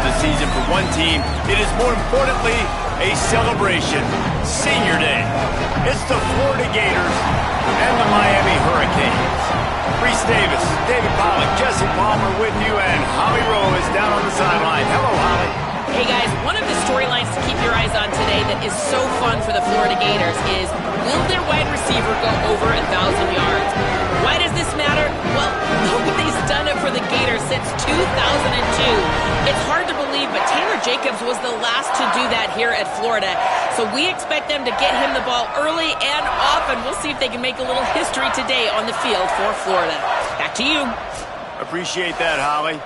the season for one team, it is more importantly a celebration. Senior Day. It's the Florida Gators and the Miami Hurricanes. Reese Davis, David Pollack, Jesse Palmer with you, and Holly Rowe is down on the sideline. Hello, Holly. Hey guys, one of the storylines to keep your eyes on today that is so fun for the Florida Gators is, will their wide receiver go over 1,000 yards? Why does this matter? Well, nobody's done it for the Gators since 2002. It's hard to believe, but Taylor Jacobs was the last to do that here at Florida. So we expect them to get him the ball early and often. We'll see if they can make a little history today on the field for Florida. Back to you. Appreciate that, Holly.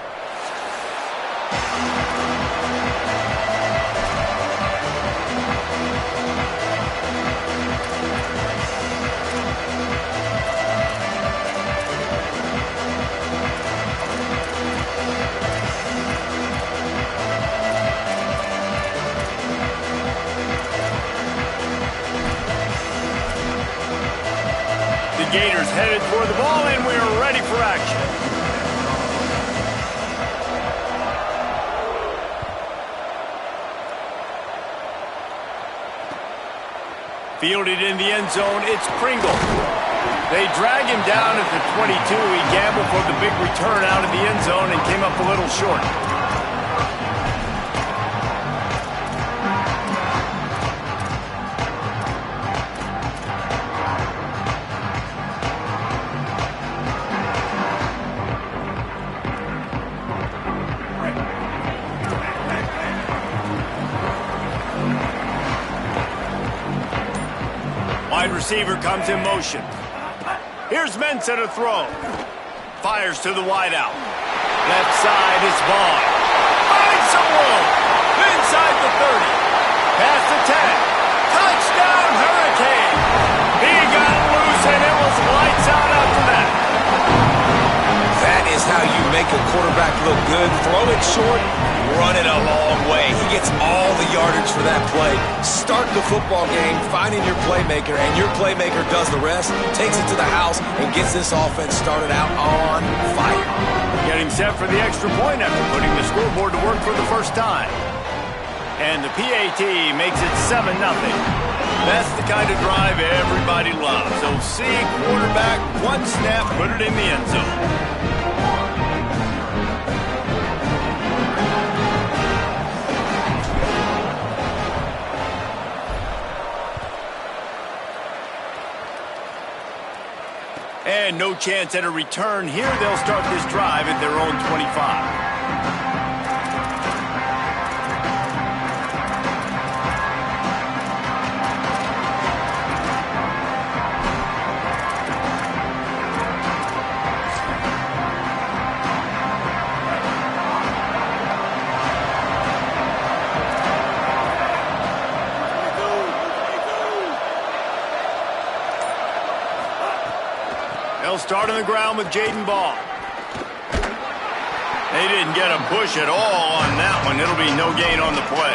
Gators headed toward the ball, and we are ready for action. Fielded in the end zone, it's Pringle. They drag him down at the 22. He gambled for the big return out of the end zone and came up a little short. Wide receiver comes in motion. Here's Mensah to throw. Fires to the wideout. Left side is Vaughn. Finds some room. Inside the 30. Past the 10. Touchdown, Hurricane. He got loose, and it was lights out after that. That is how you make a quarterback look good. Throw it short, run it a long way. He gets all the yardage for that play. Start the football game finding your playmaker, and your playmaker does the rest, takes it to the house, and gets this offense started out on fire. Getting set for the extra point after putting the scoreboard to work for the first time. And the PAT makes it 7-0. That's the kind of drive everybody loves. So see quarterback, one snap, put it in the end zone. And no chance at a return here. They'll start this drive at their own 25. They'll start on the ground with Jaden Ball. They didn't get a push at all on that one. It'll be no gain on the play.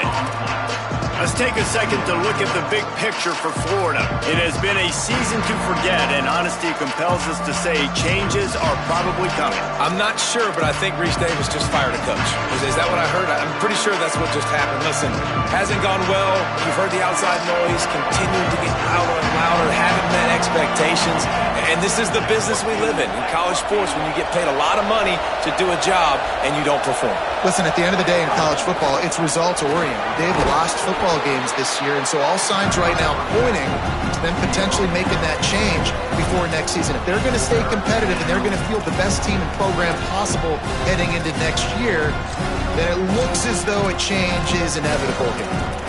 Let's take a second to look at the big picture for Florida. It has been a season to forget, and honesty compels us to say changes are probably coming. I'm not sure, but I think Reese Davis just fired a coach. Is that what I heard? I'm pretty sure that's what just happened. Listen, hasn't gone well. You've heard the outside noise, continuing to get louder and louder, haven't met expectations. And this is the business we live in college sports, when you get paid a lot of money to do a job and you don't perform. Listen, at the end of the day in college football, it's results-oriented. They've lost football games this year, and so all signs right now pointing to them potentially making that change before next season. If they're going to stay competitive and they're going to field the best team and program possible heading into next year, then it looks as though a change is inevitable here.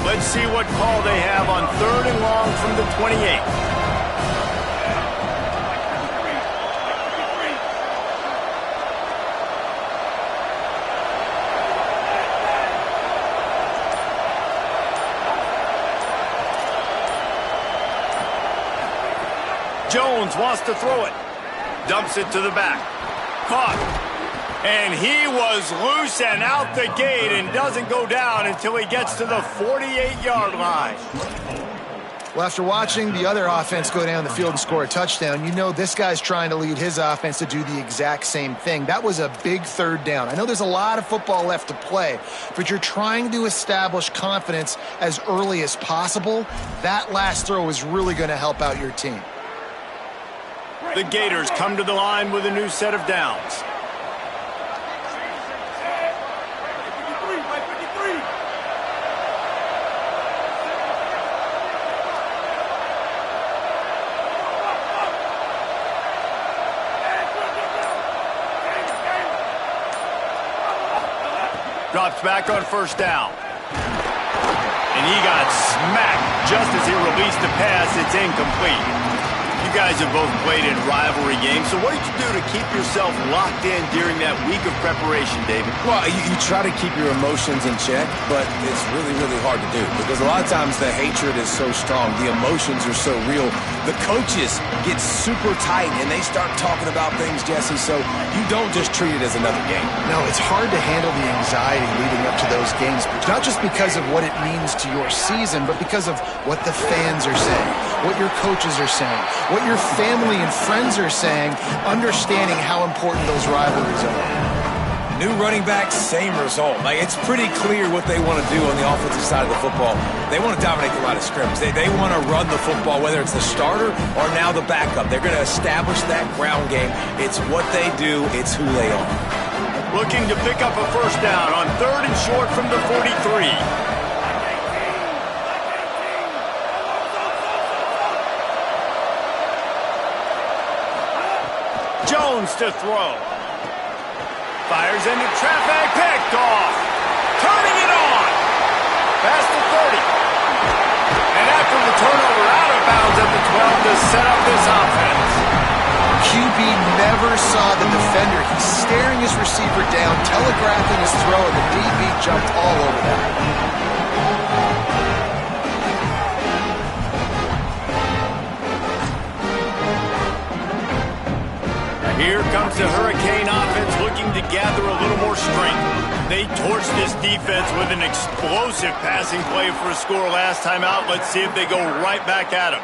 Let's see what call they have on 3rd and long from the 28. Jones wants to throw it. Dumps it to the back. Caught. And he was loose and out the gate and doesn't go down until he gets to the 48-yard line. Well, after watching the other offense go down the field and score a touchdown, you know this guy's trying to lead his offense to do the exact same thing. That was a big third down. I know there's a lot of football left to play, but you're trying to establish confidence as early as possible. That last throw is really going to help out your team. The Gators come to the line with a new set of downs. Drops back on first down. And he got smacked just as he released the pass. It's incomplete. You guys have both played in rivalry games, so what did you do to keep yourself locked in during that week of preparation, David? Well, you try to keep your emotions in check, but it's really, really hard to do because a lot of times the hatred is so strong. The emotions are so real. The coaches get super tight, and they start talking about things, Jesse, so you don't just treat it as another game. No, it's hard to handle the anxiety leading up to those games, not just because of what it means to your season, but because of what the fans are saying, what your coaches are saying, what your family and friends are saying, understanding how important those rivalries are. New running back, same result. Like, it's pretty clear what they want to do on the offensive side of the football. They want to dominate the line of scrimmage. They want to run the football, whether it's the starter or now the backup. They're going to establish that ground game. It's what they do. It's who they are. Looking to pick up a first down on 3rd and short from the 43. Jones to throw. Fires into traffic, picked off. Turning it on. Past the 30. And after the turnover, out of bounds at the 12 to set up this offense. QB never saw the defender. He's staring his receiver down, telegraphing his throw, and the DB jumped all over that. Here comes the Hurricane offense looking to gather a little more strength. They torched this defense with an explosive passing play for a score last time out. Let's see if they go right back at him.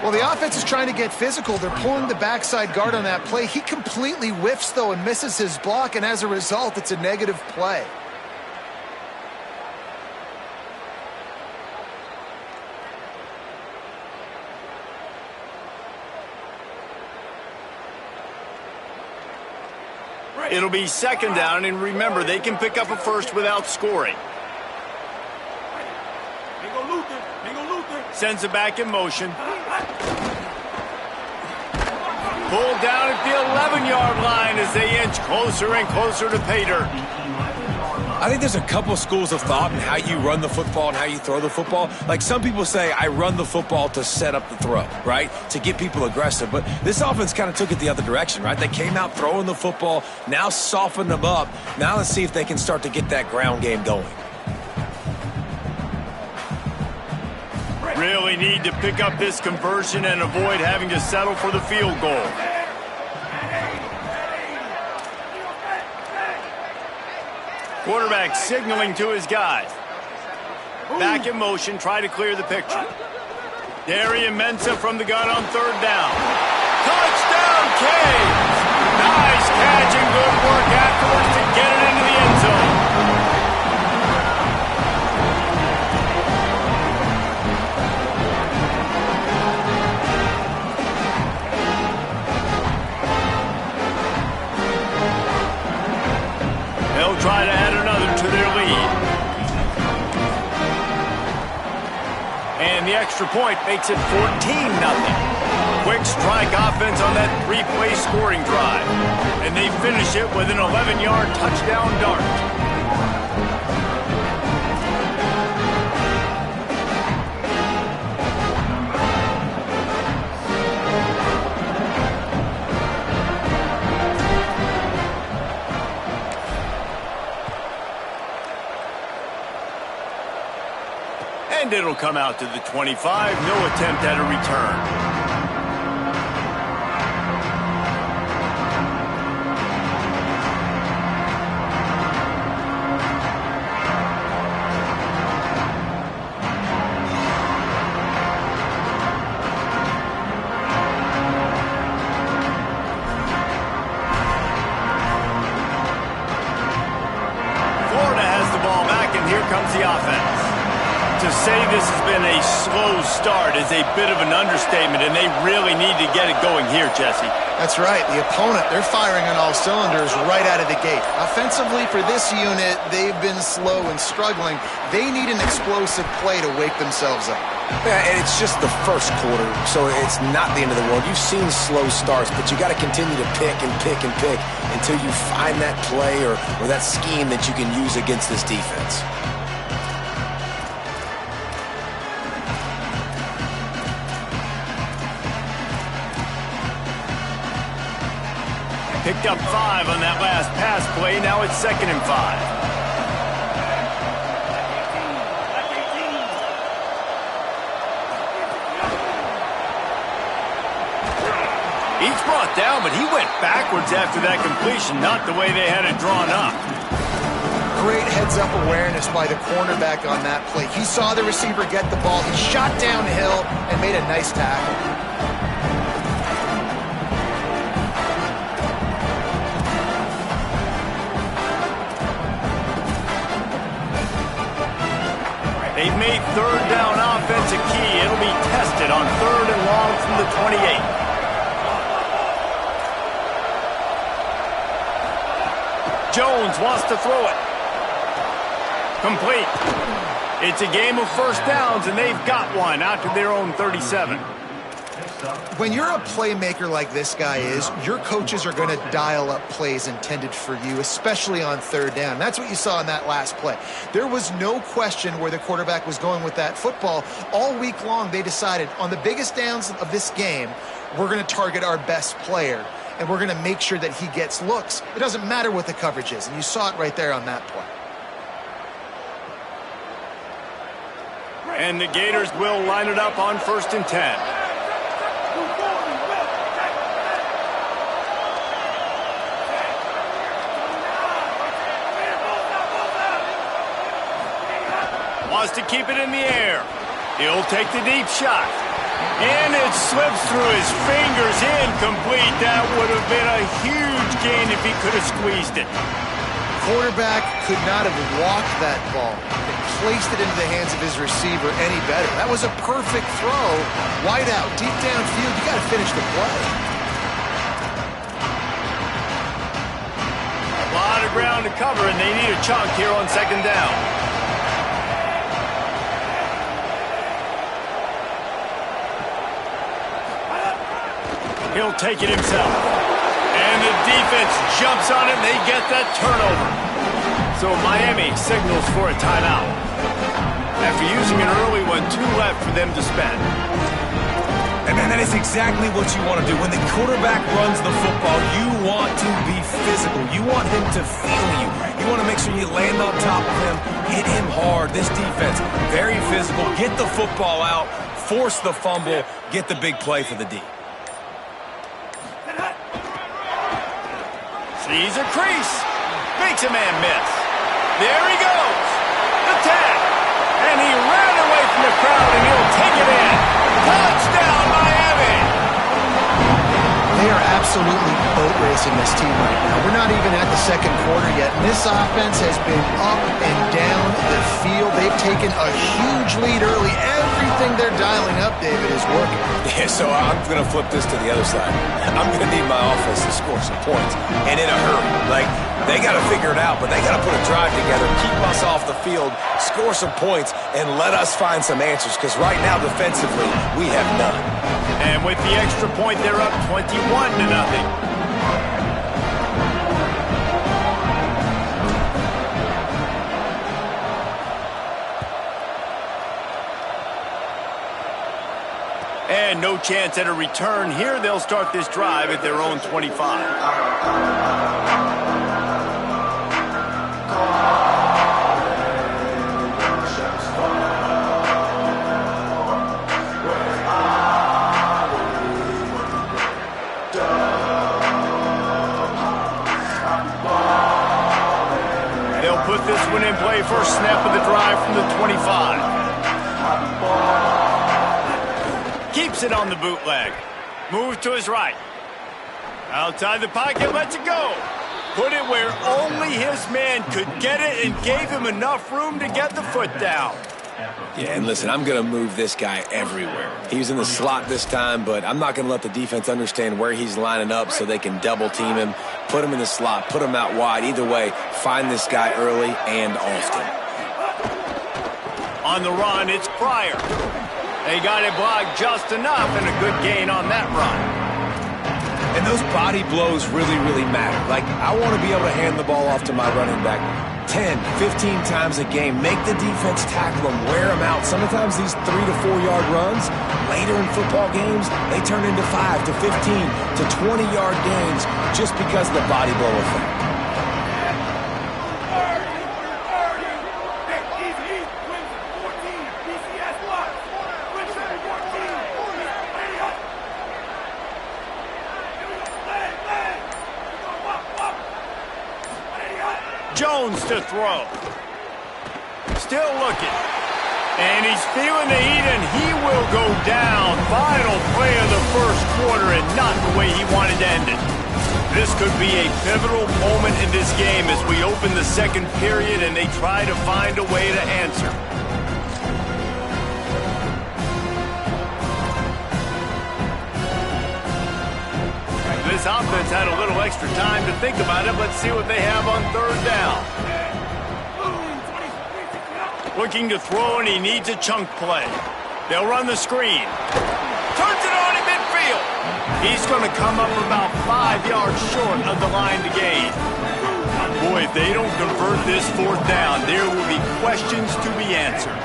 Well, the offense is trying to get physical. They're pulling the backside guard on that play. He completely whiffs, though, and misses his block, and as a result, it's a negative play. It'll be 2nd down, and remember, they can pick up a first without scoring. Sends it back in motion. Pulled down at the 11-yard line as they inch closer and closer to pay dirt. I think there's a couple schools of thought in how you run the football and how you throw the football. Like, some people say, I run the football to set up the throw, right? To get people aggressive. But this offense kind of took it the other direction, right? They came out throwing the football, now softened them up. Now let's see if they can start to get that ground game going. Really need to pick up this conversion and avoid having to settle for the field goal. Quarterback signaling to his guys. Back in motion, try to clear the picture. Darian Mensah from the gun on 3rd down. Touchdown, Canes! Nice catch and good work afterwards to get it into the end zone. They'll try to add another to their lead. And the extra point makes it 14-0. Quick strike offense on that 3-play scoring drive. And they finish it with an 11-yard touchdown dart. And it'll come out to the 25. No attempt at a return. comes the offense. To say this has been a slow start is a bit of an understatement, and they really need to get it going here, Jesse. That's right. The opponent, they're firing on all cylinders right out of the gate. Offensively, for this unit, they've been slow and struggling. They need an explosive play to wake themselves up. Yeah, and it's just the first quarter, so it's not the end of the world. You've seen slow starts, but you got to continue to pick and pick and pick until you find that play or that scheme that you can use against this defense. Picked up 5 on that last pass play. Now it's 2nd and 5. He's brought down, but he went backwards after that completion, not the way they had it drawn up. Great heads-up awareness by the cornerback on that play. He saw the receiver get the ball. He shot downhill and made a nice tackle. They've made 3rd down offense a key. It'll be tested on 3rd and long from the 28. Jones wants to throw it. Complete. It's a game of first downs, and they've got one out to their own 37. When you're a playmaker like this guy is, your coaches are going to dial up plays intended for you, especially on 3rd down. That's what you saw in that last play. There was no question where the quarterback was going with that football. All week long, they decided on the biggest downs of this game, we're going to target our best player, and we're going to make sure that he gets looks. It doesn't matter what the coverage is, and you saw it right there on that play. And the Gators will line it up on 1st and 10. Wants to keep it in the air. He'll take the deep shot. And it slips through his fingers, incomplete. That would have been a huge gain if he could have squeezed it. Quarterback could not have walked that ball and placed it into the hands of his receiver any better. That was a perfect throw. Wide out, deep downfield. You got to finish the play. A lot of ground to cover, and they need a chunk here on 2nd down. He'll take it himself. And the defense jumps on it, and they get that turnover. So Miami signals for a timeout. After using an early one, 2 left for them to spend. And man, that is exactly what you want to do. When the quarterback runs the football, you want to be physical. You want him to feel you. You want to make sure you land on top of him, hit him hard. This defense, very physical. Get the football out, force the fumble, get the big play for the D. Sees a crease. Makes a man miss. There he goes. The tag. And he ran away from the crowd, and he'll take it in. Touchdown, Miami! They are absolutely boat racing this team right now. We're not even at the 2nd quarter yet. And this offense has been up and down the field. They've taken a huge lead early. Everything they're dialing up, David, is working. Yeah, so I'm going to flip this to the other side. I'm going to need my offense to score some points, and in a hurry. Like, they got to figure it out, but they got to put a drive together, keep us off the field, score some points, and let us find some answers, because right now, defensively, we have none. And with the extra point, they're up 21-0. And no chance at a return here. They'll start this drive at their own 25. They'll put this one in play. First snap of the drive from the 25. Keeps it on the bootleg. Move to his right. Outside the pocket, lets it go. Put it where only he'll This man could get it and gave him enough room to get the foot down. Yeah, and listen, I'm going to move this guy everywhere. He was in the slot this time, but I'm not going to let the defense understand where he's lining up so they can double team him, put him in the slot, put him out wide. Either way, find this guy early and often. On the run, it's Pryor. They got it blocked just enough and a good gain on that run. And those body blows really, really matter. Like, I want to be able to hand the ball off to my running back 10, 15 times a game. Make the defense tackle them, wear them out. Sometimes these 3 to 4 yard runs, later in football games, they turn into 5 to 15 to 20 yard gains just because of the body blow effect. Jones to throw. Still looking. And he's feeling the heat, and he will go down. Final play of the first quarter, and not the way he wanted to end it. This could be a pivotal moment in this game as we open the second period and they try to find a way to answer. This offense had a little extra time to think about it. Let's see what they have on third down. Looking to throw, and he needs a chunk play. They'll run the screen. Turns it on in midfield. He's going to come up about 5 yards short of the line to gain. Boy, if they don't convert this fourth down, there will be questions to be answered.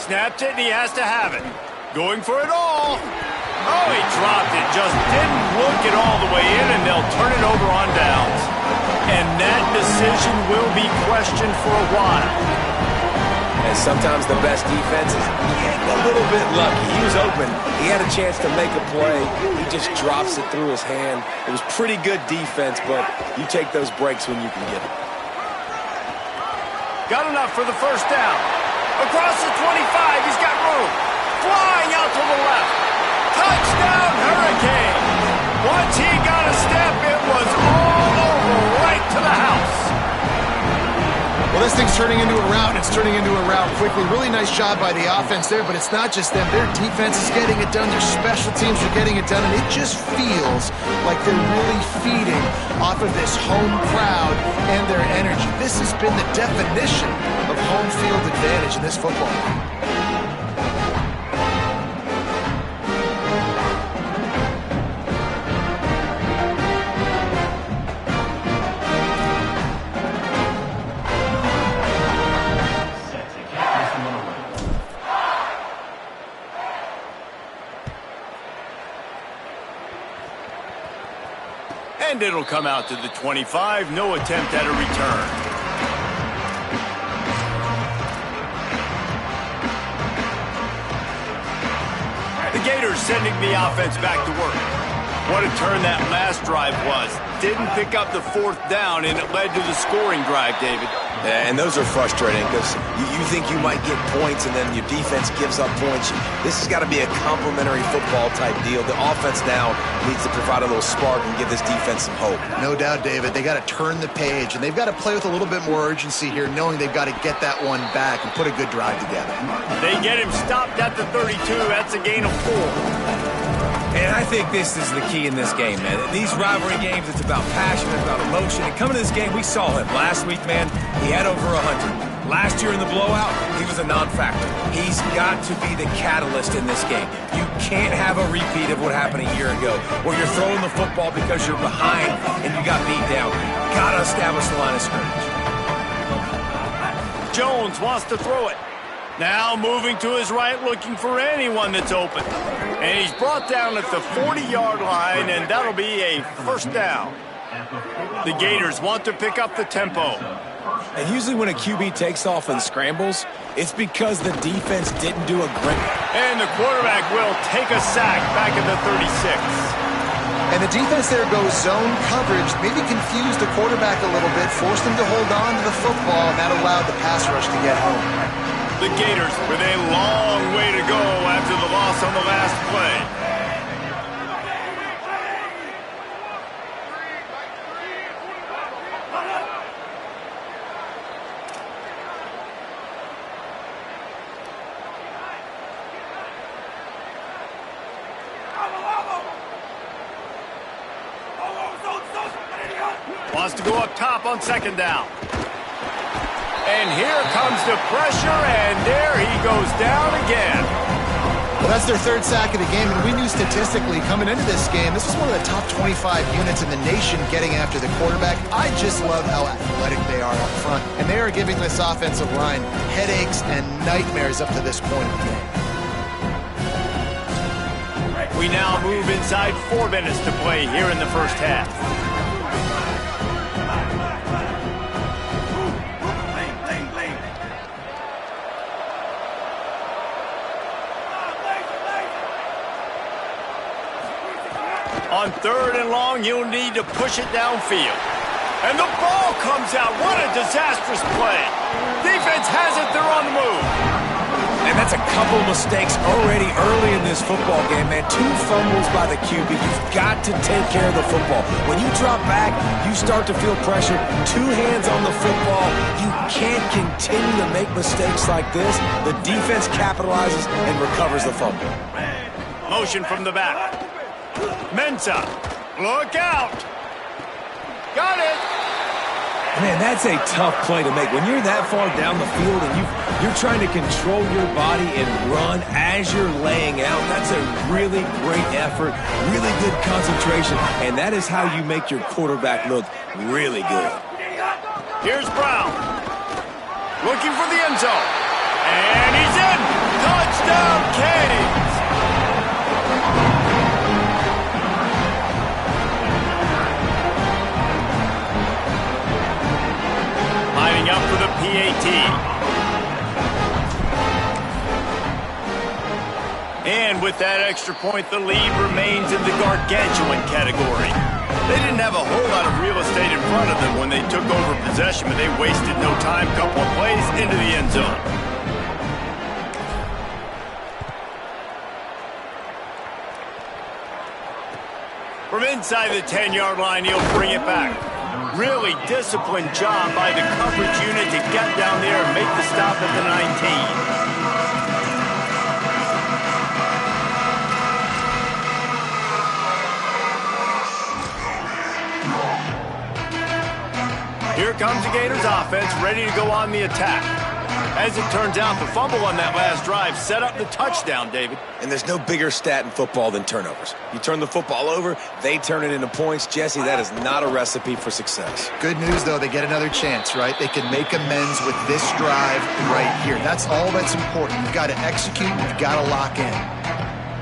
Snapped it, and he has to have it. Going for it all. Oh, he dropped it. Just didn't look it all the way in, and they'll turn it over on downs. And that decision will be questioned for a while. And sometimes the best defense is getting a little bit lucky. He was open. He had a chance to make a play. He just drops it through his hand. It was pretty good defense, but you take those breaks when you can get them. Got enough for the first down. Across the 25, he's got room. Flying out to the left. Touchdown, Hurricane. Once he got a step, it was all over right to the house. Well, this thing's turning into a rout, and it's turning into a rout quickly. Really nice job by the offense there, but it's not just them. Their defense is getting it done. Their special teams are getting it done, and it just feels like they're really feeding off of this home crowd and their energy. This has been the definition of home field advantage in this football game. And it'll come out to the 25. No attempt at a return. The Gators sending the offense back to work. What a turn that last drive was. Didn't pick up the fourth down, and it led to the scoring drive, David. Yeah, and those are frustrating because you think you might get points and then your defense gives up points. This has got to be a complementary football type deal. The offense now needs to provide a little spark and give this defense some hope. No doubt, David. They got to turn the page, and they've got to play with a little bit more urgency here, knowing they've got to get that one back and put a good drive together. They get him stopped at the 32. That's a gain of 4. And I think this is the key in this game, man. These rivalry games, it's about passion, it's about emotion. And coming to this game, we saw him last week, man. He had over 100. Last year in the blowout, he was a non-factor. He's got to be the catalyst in this game. You can't have a repeat of what happened a year ago, where you're throwing the football because you're behind and you got beat down. Got to establish the line of scrimmage. Jones wants to throw it. Now moving to his right, looking for anyone that's open. And he's brought down at the 40-yard line, and that'll be a first down. The Gators want to pick up the tempo. And usually when a QB takes off and scrambles, it's because the defense didn't do a great. And the quarterback will take a sack back at the 36. And the defense there goes zone coverage, maybe confused the quarterback a little bit, forced him to hold on to the football, and that allowed the pass rush to get home. The Gators with a long way to go after the loss on the last play. Wants to go up top on second down. And here comes the pressure, and there he goes down again. Well, that's their third sack of the game, and we knew statistically coming into this game, this was one of the top 25 units in the nation getting after the quarterback. I just love how athletic they are up front, and they are giving this offensive line headaches and nightmares up to this point of the game. We now move inside 4 minutes to play here in the first half. On 3rd and long, you'll need to push it downfield. And the ball comes out. What a disastrous play. Defense has it. They're on the move. And that's a couple mistakes already early in this football game, man. 2 fumbles by the QB. You've got to take care of the football. When you drop back, you start to feel pressure. 2 hands on the football. You can't continue to make mistakes like this. The defense capitalizes and recovers the fumble. Motion from the back. Mensah, look out. Got it. Man, that's a tough play to make. When you're that far down the field and you're trying to control your body and run as you're laying out, that's a really great effort, really good concentration, and that is how you make your quarterback look really good. Here's Brown. Looking for the end zone. And he's in. Touchdown, Canes. Lining up for the PAT. And with that extra point, the lead remains in the gargantuan category. They didn't have a whole lot of real estate in front of them when they took over possession, but they wasted no time. Couple of plays into the end zone. From inside the 10-yard line, he'll bring it back. Really disciplined job by the coverage unit to get down there and make the stop at the 19. Here comes the Gators offense, ready to go on the attack. As it turns out, the fumble on that last drive set up the touchdown, David. And there's no bigger stat in football than turnovers. You turn the football over, they turn it into points. Jesse, that is not a recipe for success. Good news, though, they get another chance, right? They can make amends with this drive right here. That's all that's important. You've got to execute, you've got to lock in.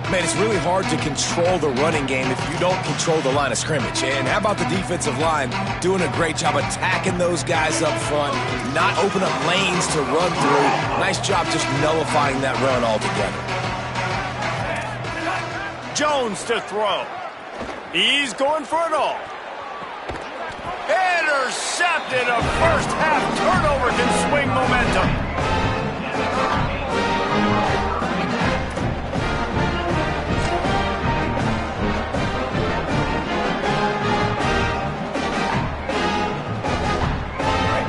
Man, it's really hard to control the running game if you don't control the line of scrimmage. And how about the defensive line doing a great job attacking those guys up front, not open up lanes to run through. Nice job just nullifying that run altogether. Jones to throw. He's going for it all. Intercepted. A first half turnover can swing momentum.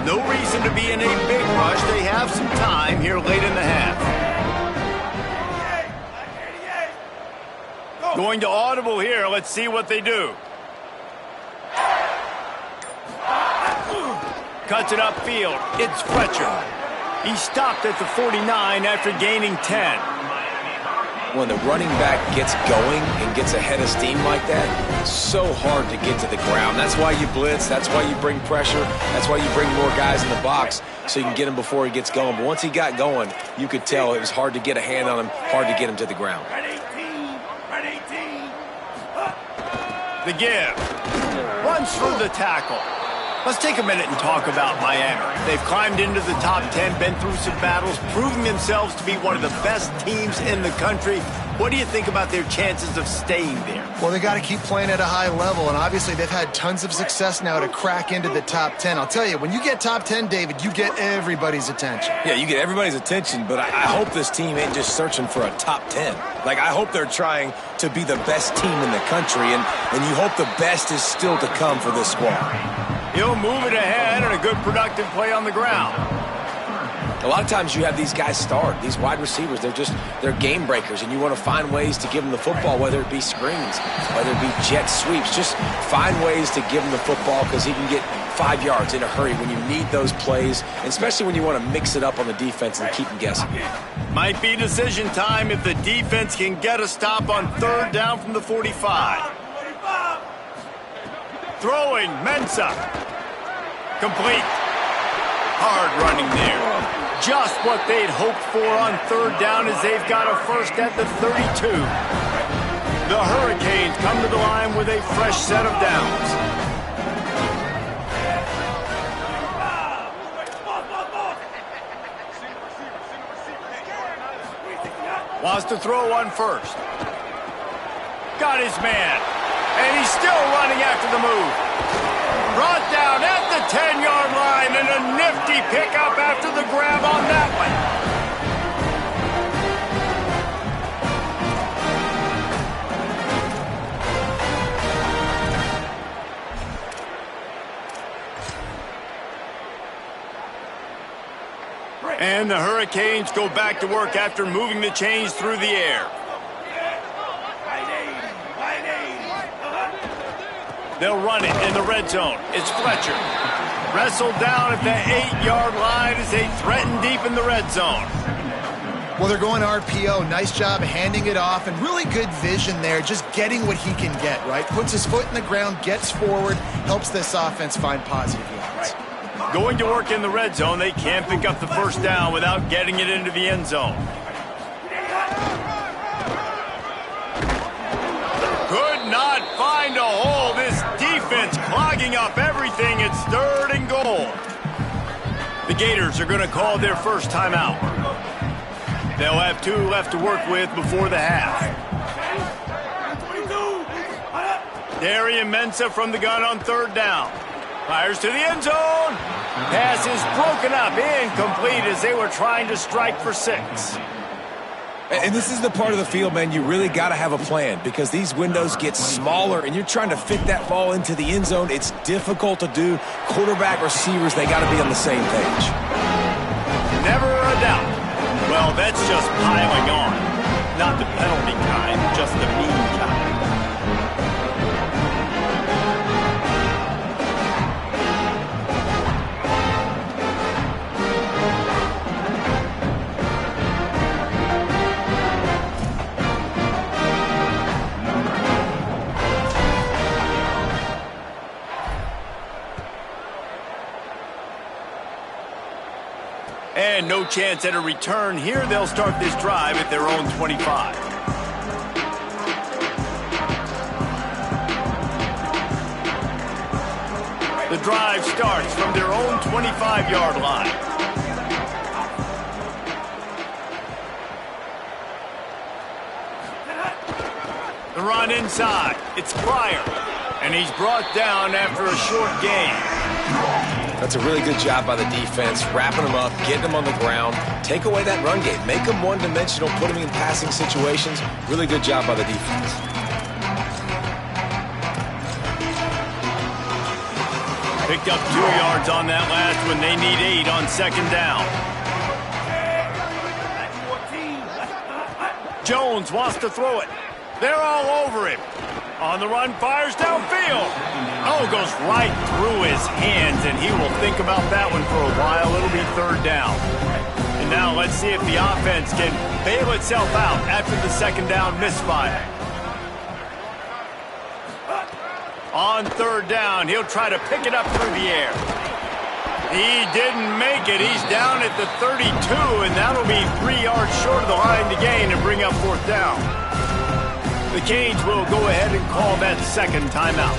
No reason to be in a big rush. They have some time here late in the half. Going to audible here. Let's see what they do. Cuts it upfield. It's Fletcher. He stopped at the 49 after gaining 10. When the running back gets going and gets ahead of steam like that, it's so hard to get to the ground. That's why you blitz. That's why you bring pressure. That's why you bring more guys in the box so you can get him before he gets going. But once he got going, you could tell it was hard to get a hand on him, hard to get him to the ground. The give. Runs through the tackle. Let's take a minute and talk about Miami. They've climbed into the top 10, been through some battles, proving themselves to be one of the best teams in the country. What do you think about their chances of staying there? Well, they got to keep playing at a high level, and obviously they've had tons of success now to crack into the top 10. I'll tell you, when you get top 10, David, you get everybody's attention. Yeah, you get everybody's attention, but I hope this team ain't just searching for a top 10. Like, I hope they're trying to be the best team in the country, and you hope the best is still to come for this squad. He'll move it ahead and a good productive play on the ground. A lot of times you have these guys start, these wide receivers, they're game breakers, and you want to find ways to give them the football, whether it be screens, whether it be jet sweeps. Just find ways to give him the football because he can get 5 yards in a hurry when you need those plays, especially when you want to mix it up on the defense and keep them guessing. Might be decision time if the defense can get a stop on 3rd down from the 45. Throwing, Mensah. Complete. Hard running there. Just what they'd hoped for on 3rd down as they've got a first at the 32. The Hurricanes come to the line with a fresh set of downs. Wants to throw on 1st. Got his man. And he's still running after the move. Brought down at the 10-yard line and a nifty pickup after the grab on that one. And the Hurricanes go back to work after moving the chains through the air. They'll run it in the red zone. It's Fletcher. Wrestled down at the 8-yard line as they threaten deep in the red zone. Well, they're going RPO. Nice job handing it off, and really good vision there, just getting what he can get, right? Puts his foot in the ground, gets forward, helps this offense find positive yards. Going to work in the red zone, they can't pick up the first down without getting it into the end zone. Could not find a hole. This defense clogging up everything. It's 3rd and goal. The Gators are going to call their first timeout. They'll have 2 left to work with before the half. Darian Mensah from the gun on 3rd down. Fires to the end zone. Pass is broken up, incomplete as they were trying to strike for 6. And this is the part of the field, man, you really got to have a plan because these windows get smaller and you're trying to fit that ball into the end zone. It's difficult to do. Quarterback, receivers, they got to be on the same page. Never a doubt. Well, that's just piling on. Not the penalty kind, just the mean kind. And no chance at a return here. They'll start this drive at their own 25. The drive starts from their own 25-yard line. The run inside. It's Pryor. And he's brought down after a short gain. That's a really good job by the defense, wrapping them up, getting them on the ground. Take away that run game. Make them one-dimensional, put them in passing situations. Really good job by the defense. Picked up 2 yards on that last one. They need 8 on 2nd down. Jones wants to throw it. They're all over him. On the run, fires downfield. Oh, goes right through his hands, and he will think about that one for a while. It'll be 3rd down. And now let's see if the offense can bail itself out after the 2nd down misfire. On 3rd down, he'll try to pick it up through the air. He didn't make it. He's down at the 32, and that'll be 3 yards short of the line to gain and bring up 4th down. The Canes will go ahead and call that 2nd timeout.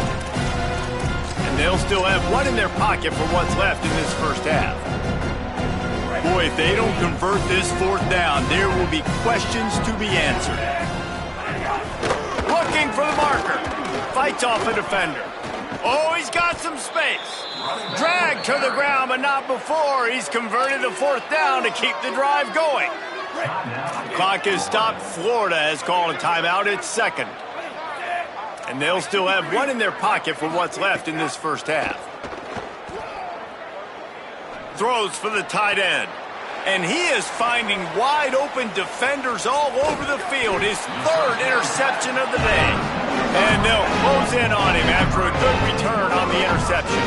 And they'll still have 1 in their pocket for what's left in this first half. Boy, if they don't convert this 4th down, there will be questions to be answered. looking for the marker. Fights off a defender. Oh, he's got some space. Dragged to the ground, but not before. He's converted the 4th down to keep the drive going. Clock is stopped. Florida has called a timeout. It's 2nd. And they'll still have one in their pocket for what's left in this first half. Throws for the tight end. And he is finding wide open defenders all over the field. His 3rd interception of the day. And they'll close in on him after a good return on the interception.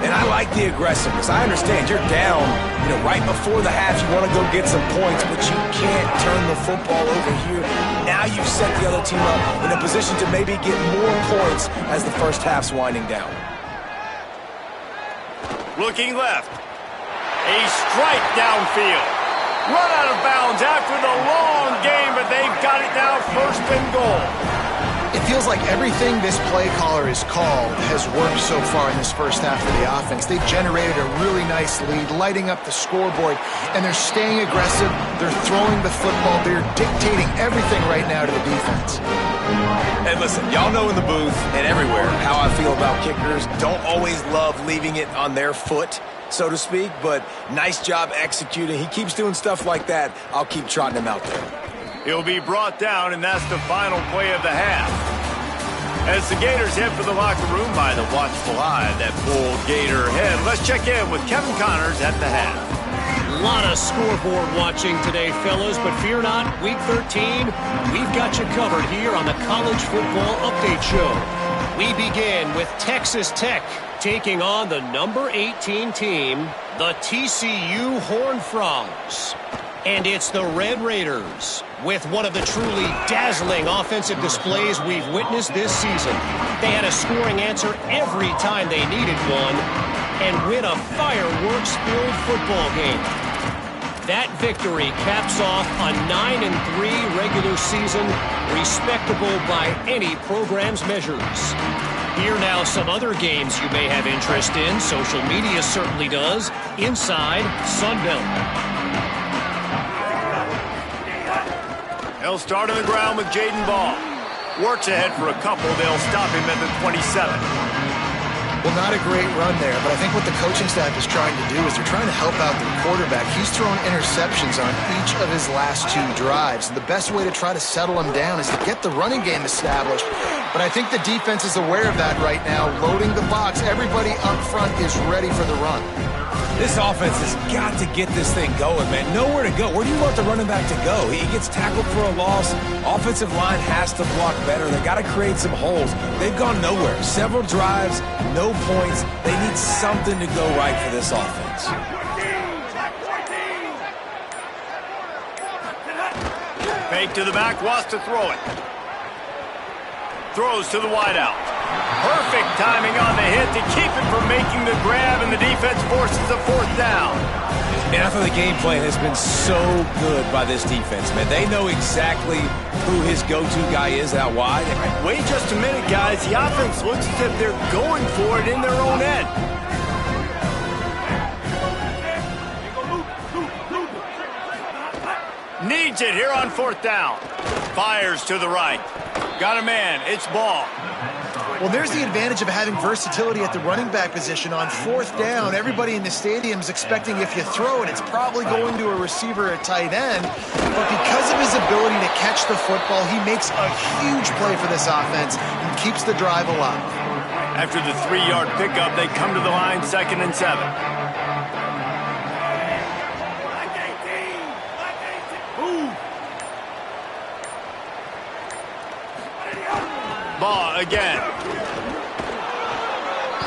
And I like the aggressiveness. I understand you're down, right before the half. You want to go get some points, but you can't turn the football over here. Now you've set the other team up in a position to maybe get more points as the first half's winding down. Looking left. A strike downfield. Run out of bounds after the long game, but they've got it now 1st and goal. It feels like everything this play caller has called has worked so far in this first half of the offense. They've generated a really nice lead, lighting up the scoreboard, and they're staying aggressive. They're throwing the football. They're dictating everything right now to the defense. And listen, y'all know in the booth and everywhere how I feel about kickers. Don't always love leaving it on their foot, so to speak, but nice job executing. He keeps doing stuff like that. I'll keep trotting him out there. He'll be brought down, and that's the final play of the half. As the Gators head for the locker room by the watchful eye that pulled Gator head, let's check in with Kevin Connors at the half. A lot of scoreboard watching today, fellas, but fear not, Week 13, we've got you covered here on the College Football Update Show. We begin with Texas Tech taking on the number 18 team, the TCU Horned Frogs. And it's the Red Raiders with one of the truly dazzling offensive displays we've witnessed this season. They had a scoring answer every time they needed one and win a fireworks-filled football game. That victory caps off a 9-3 regular season, respectable by any program's measures. Here now some other games you may have interest in. Social media certainly does. Inside Sunbelt. They'll start on the ground with Jaden Ball. Works ahead for a couple. They'll stop him at the 27. Well, not a great run there, but I think what the coaching staff is trying to do is they're trying to help out their quarterback. He's thrown interceptions on each of his last 2 drives, and the best way to try to settle him down is to get the running game established. But I think the defense is aware of that right now, loading the box. Everybody up front is ready for the run. This offense has got to get this thing going, man. Nowhere to go. Where do you want the running back to go? He gets tackled for a loss. Offensive line has to block better. They got to create some holes. They've gone nowhere. Several drives, no points. They need something to go right for this offense. Fake to the back, wants to throw it. Throws to the wideout. Perfect timing on the hit to keep it from making the grab, and the defense forces a 4th down. And I thought the game plan has been so good by this defense, man. They know exactly who his go-to guy is out wide. Wait just a minute, guys. The offense looks as if they're going for it in their own end. Needs it here on 4th down. Fires to the right. Got a man. It's Ball. Well, there's the advantage of having versatility at the running back position. On 4th down, everybody in the stadium is expecting if you throw it, it's probably going to a receiver at tight end. But because of his ability to catch the football, he makes a huge play for this offense and keeps the drive alive. After the 3-yard pickup, they come to the line 2nd and 7. Ball again.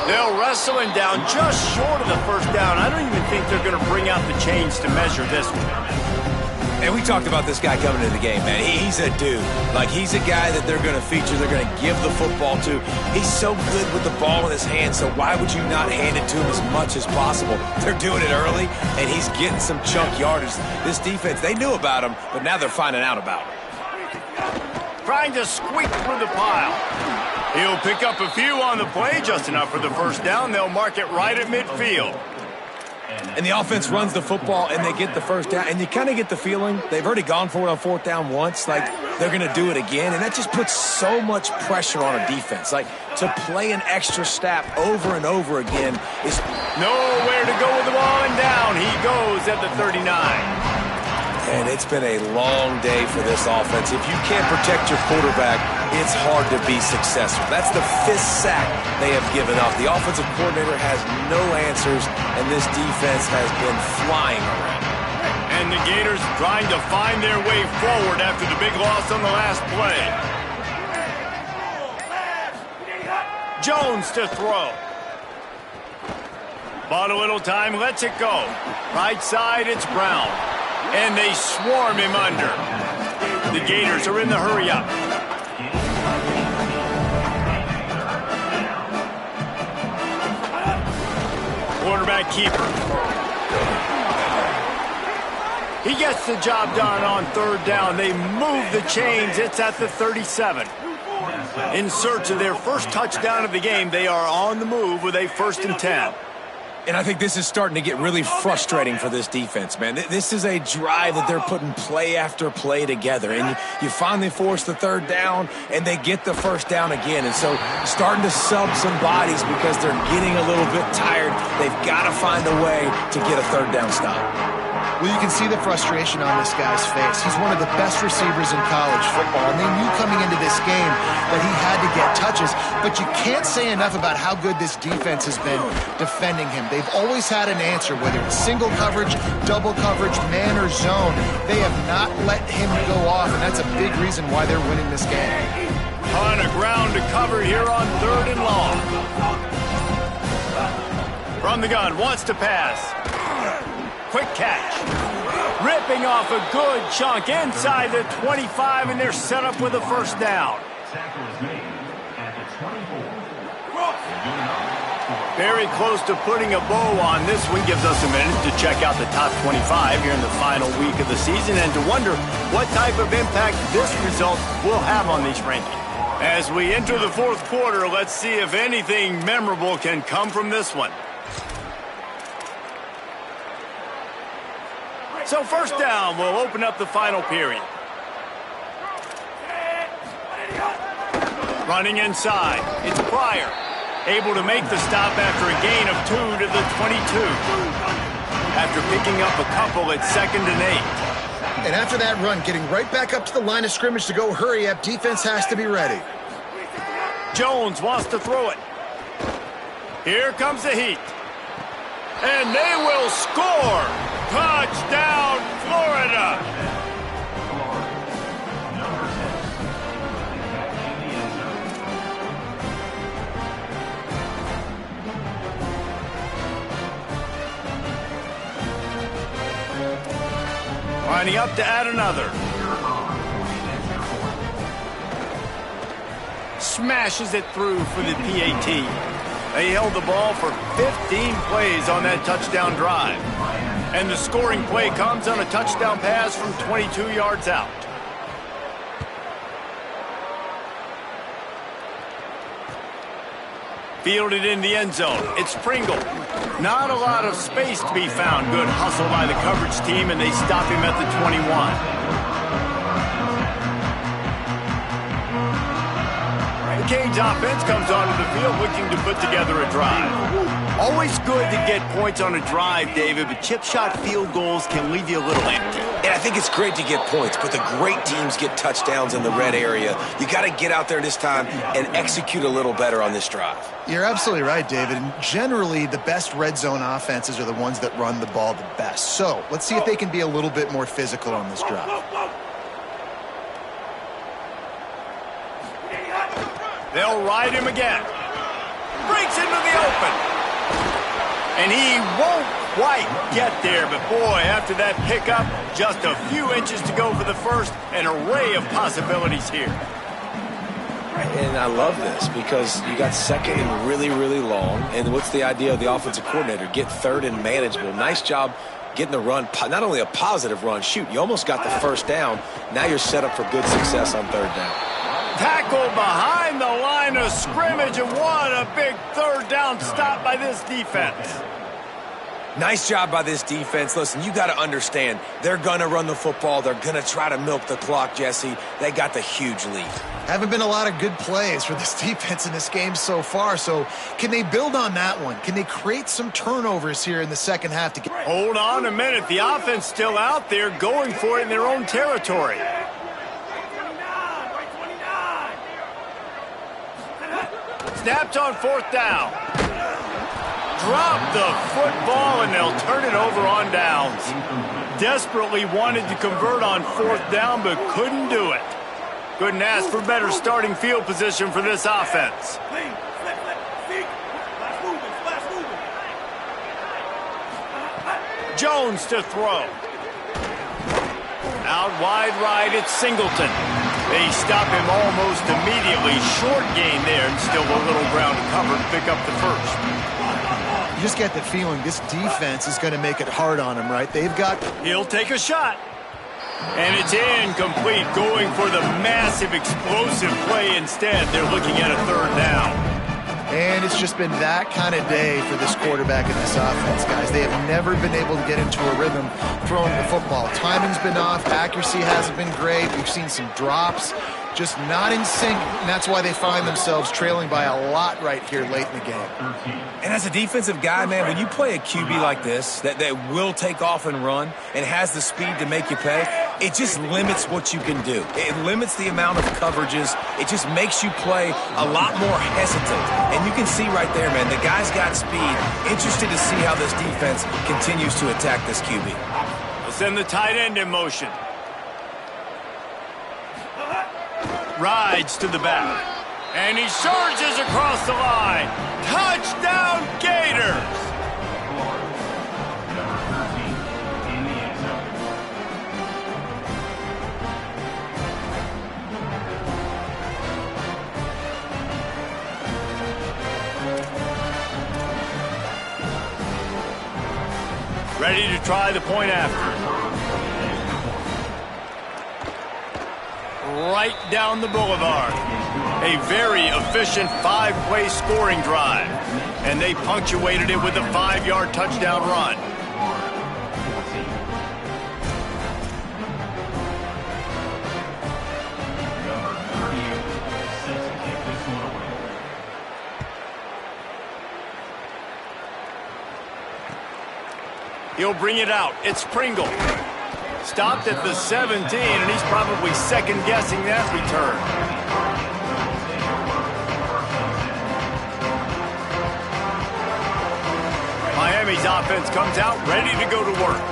They'll wrestle him down just short of the 1st down. I don't even think they're going to bring out the chains to measure this one. And we talked about this guy coming into the game, man. He's a dude. Like, he's a guy that they're going to feature, they're going to give the football to. He's so good with the ball in his hand, so why would you not hand it to him as much as possible? They're doing it early, and he's getting some chunk yardage. This defense, they knew about him, but now they're finding out about him. Trying to squeak through the pile. He'll pick up a few on the play, just enough for the 1st down. They'll mark it right at midfield. And the offense runs the football, and they get the first down. And you kind of get the feeling they've already gone for it on fourth down once. Like, they're going to do it again. And that just puts so much pressure on a defense. Like, to play an extra snap over and over again is nowhere to go with the ball, and down he goes at the 39. And it's been a long day for this offense. If you can't protect your quarterback, it's hard to be successful. That's the 5th sack they have given up. The offensive coordinator has no answers, and this defense has been flying around. And the Gators trying to find their way forward after the big loss on the last play. Jones to throw. Bought a little time, lets it go. Right side, it's Brown. And they swarm him under. The Gators are in the hurry-up. Quarterback keeper. He gets the job done on third down. They move the chains. It's at the 37. In search of their first touchdown of the game, they are on the move with a 1st and 10. And I think this is starting to get really frustrating for this defense, man. This is a drive that they're putting play after play together. And you finally force the third down, and they get the first down again. And so starting to sub some bodies because they're getting a little bit tired. They've got to find a way to get a third down stop. Well, you can see the frustration on this guy's face. He's one of the best receivers in college football, and they knew coming into this game that he had to get touches, but you can't say enough about how good this defense has been defending him. They've always had an answer, whether it's single coverage, double coverage, man or zone. They have not let him go off, and that's a big reason why they're winning this game. Ton of ground to cover here on 3rd and long. From the gun, wants to pass. Quick catch. Ripping off a good chunk inside the 25, and they're set up with a first down. Very close to putting a bow on this one. Gives us a minute to check out the top 25 here in the final week of the season and to wonder what type of impact this result will have on these rankings. As we enter the 4th quarter, let's see if anything memorable can come from this one. So first down will open up the final period. Running inside, it's Pryor. Able to make the stop after a gain of 2 to the 22. After picking up a couple at 2nd and 8. And after that run, getting right back up to the line of scrimmage to go hurry up, defense has to be ready. Jones wants to throw it. Here comes the heat. And they will score! Touchdown, Florida! Lining up to add another. Smashes it through for the PAT. They held the ball for 15 plays on that touchdown drive. And the scoring play comes on a touchdown pass from 22 yards out. Fielded in the end zone. It's Pringle. Not a lot of space to be found. Good hustle by the coverage team, and they stop him at the 21. The Canes offense comes onto the field looking to put together a drive. Always good to get points on a drive, David, but chip shot field goals can leave you a little empty. And I think it's great to get points, but the great teams get touchdowns in the red area. You got to get out there this time and execute a little better on this drive. You're absolutely right, David. And generally, the best red zone offenses are the ones that run the ball the best. So let's see if they can be a little bit more physical on this drive. They'll ride him again. Breaks into the open. And he won't quite get there, but boy, after that pickup, just a few inches to go for the first, an array of possibilities here. And I love this because you got 2nd and really, really long. And what's the idea of the offensive coordinator? Get 3rd and manageable. Nice job getting the run, not only a positive run, shoot, you almost got the first down. Now you're set up for good success on 3rd down. Tackle behind the line of scrimmage, and what a big 3rd down stop by this defense. Nice job by this defense. Listen, you got to understand, they're going to run the football. They're going to try to milk the clock, Jesse. They got the huge lead. Haven't been a lot of good plays for this defense in this game so far, so can they build on that one? Can they create some turnovers here in the second half to get... Hold on a minute. The offense still out there going for it in their own territory. Snapped on fourth down. Drop the football, and they'll turn it over on downs. Desperately wanted to convert on fourth down, but couldn't do it. Couldn't ask for better starting field position for this offense. Jones to throw. Out wide right, it's Singleton. They stop him almost immediately. Short gain there, and still a little ground to cover to pick up the first. You just get the feeling this defense is going to make it hard on him, right? They've got... He'll take a shot. And it's incomplete, going for the massive explosive play instead. They're looking at a third down. And it's just been that kind of day for this quarterback in this offense, guys. They have never been able to get into a rhythm throwing the football. Timing's been off. Accuracy hasn't been great. We've seen some drops. Just not in sync, and that's why they find themselves trailing by a lot right here late in the game. And as a defensive guy, man, when you play a QB like this that will take off and run and has the speed to make you pay, it just limits what you can do. It limits the amount of coverages. It just makes you play a lot more hesitant. And you can see right there, man, the guy's got speed. Interested to see how this defense continues to attack this QB. They'll send the tight end in motion. Rides to the back. And he surges across the line. Touchdown, Gators! Ready to try the point after. Right down the boulevard. A very efficient five-play scoring drive. And they punctuated it with a 5-yard touchdown run. He'll bring it out. It's Pringle. Stopped at the 17, and he's probably second-guessing that return. Miami's offense comes out ready to go to work.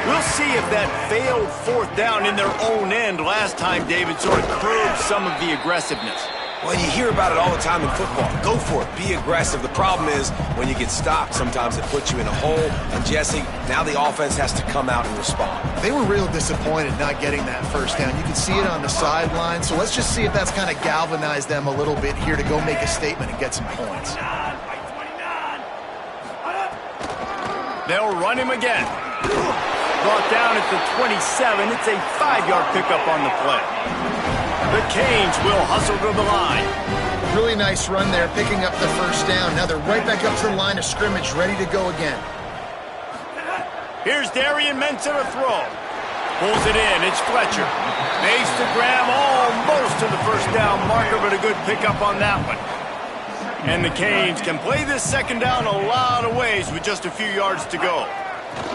We'll see if that failed fourth down in their own end last time, David, sort of curbed some of the aggressiveness. Well, you hear about it all the time in football. Go for it. Be aggressive. The problem is when you get stopped, sometimes it puts you in a hole. And, Jesse, now the offense has to come out and respond. They were real disappointed not getting that first down. You can see it on the sideline. So let's just see if that's kind of galvanized them a little bit here to go make a statement and get some points. They'll run him again. Brought down at the 27. It's a 5-yard pickup on the play. The Canes will hustle to the line. Really nice run there, picking up the first down. Now they're right back up to the line of scrimmage, ready to go again. Here's Darian Mensah to throw. Pulls it in. It's Fletcher. Makes the grab almost to the first down marker, but a good pickup on that one. And the Canes can play this second down a lot of ways with just a few yards to go.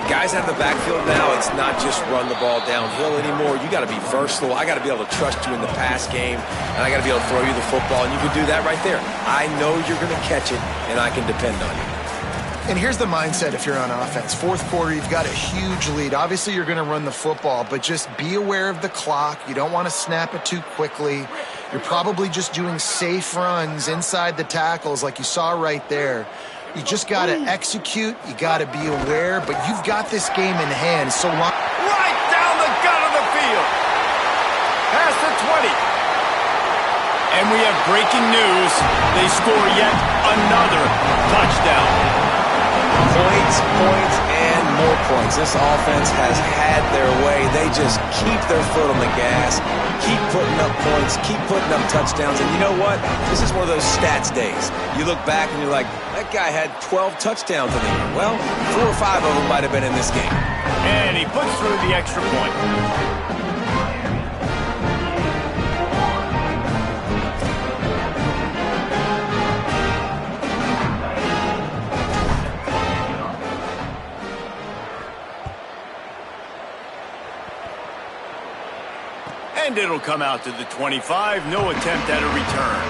Guys out of the backfield now, it's not just run the ball downhill anymore. You got to be versatile. I got to be able to trust you in the pass game, and I got to be able to throw you the football, and you can do that right there. I know you're going to catch it, and I can depend on you. And here's the mindset if you're on offense. Fourth quarter, you've got a huge lead. Obviously, you're going to run the football, but just be aware of the clock. You don't want to snap it too quickly. You're probably just doing safe runs inside the tackles like you saw right there. You just got to execute. You got to be aware, but you've got this game in hand. So long. Right down the gut of the field. Past the 20. And we have breaking news. They score yet another touchdown. Points, and more points. This offense has had their way. They just keep their foot on the gas, keep putting up points, keep putting up touchdowns. And you know what? This is one of those stats days. You look back and you're like, that guy had 12 touchdowns in the year. Well, 4 or 5 of them might have been in this game. And he puts through the extra point. And it'll come out to the 25. No attempt at a return.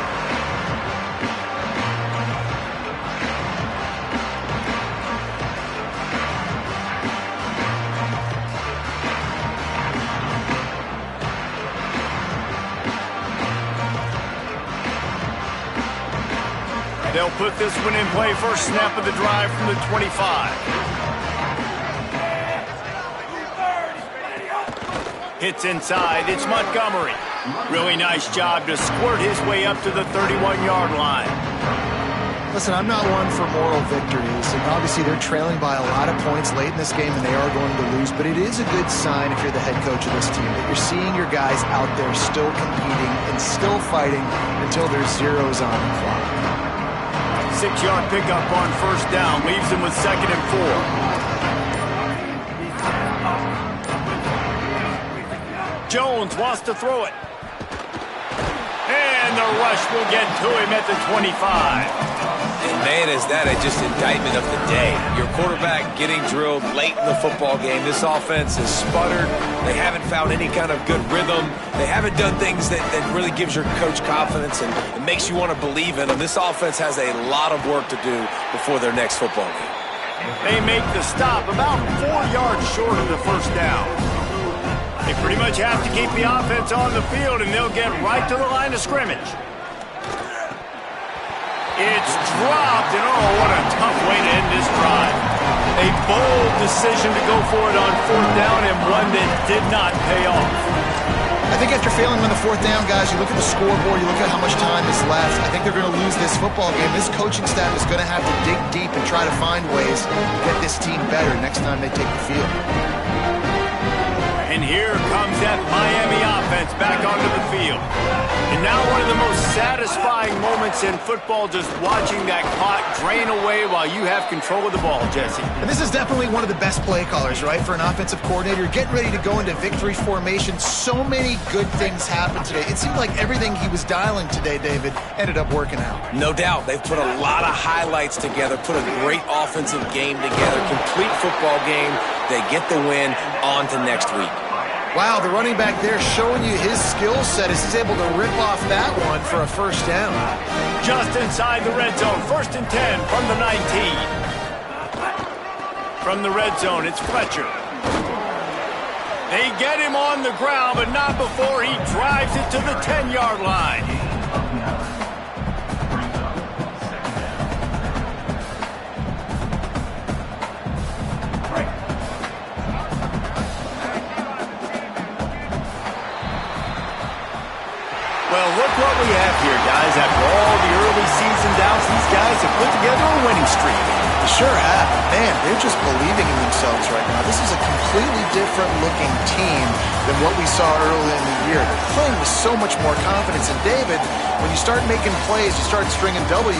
They'll put this one in play. First snap of the drive from the 25. Hits inside. It's Montgomery. Really nice job to squirt his way up to the 31-yard line. Listen, I'm not one for moral victories, and obviously they're trailing by a lot of points late in this game, and they are going to lose, but it is a good sign if you're the head coach of this team that you're seeing your guys out there still competing and still fighting until there's zeros on the clock. 6-yard pickup on first down leaves him with 2nd and 4. Jones wants to throw it. And the rush will get to him at the 25. And man, is that just indictment of the day. Your quarterback getting drilled late in the football game. This offense has sputtered. They haven't found any kind of good rhythm. They haven't done things that really gives your coach confidence and it makes you want to believe in them. This offense has a lot of work to do before their next football game. They make the stop about 4 yards short of the first down. They pretty much have to keep the offense on the field, and they'll get right to the line of scrimmage. It's dropped, and oh, what a tough way to end this drive. A bold decision to go for it on 4th down, and one that did not pay off. I think after failing on the 4th down, guys, you look at the scoreboard, you look at how much time is left. I think they're going to lose this football game. This coaching staff is going to have to dig deep and try to find ways to get this team better next time they take the field. And here comes that Miami offense back onto the field. And now one of the most satisfying moments in football, just watching that clock drain away while you have control of the ball, Jesse. And this is definitely one of the best play callers, right, for an offensive coordinator. Getting ready to go into victory formation. So many good things happened today. It seemed like everything he was dialing today, David, ended up working out. No doubt. They've put a lot of highlights together, put a great offensive game together, complete football game. They get the win. On to next week. Wow, the running back there showing you his skill set as he's able to rip off that one for a first down. Just inside the red zone, 1st and 10 from the 19. From the red zone, it's Fletcher. They get him on the ground, but not before he drives it to the 10-yard line. Well, look what we have here, guys. After all the early season doubts, these guys have put together a winning streak. They sure have. Man, they're just believing in themselves right now. This is a completely different looking team than what we saw early in the year. They're playing with so much more confidence. And David, when you start making plays, you start stringing W's.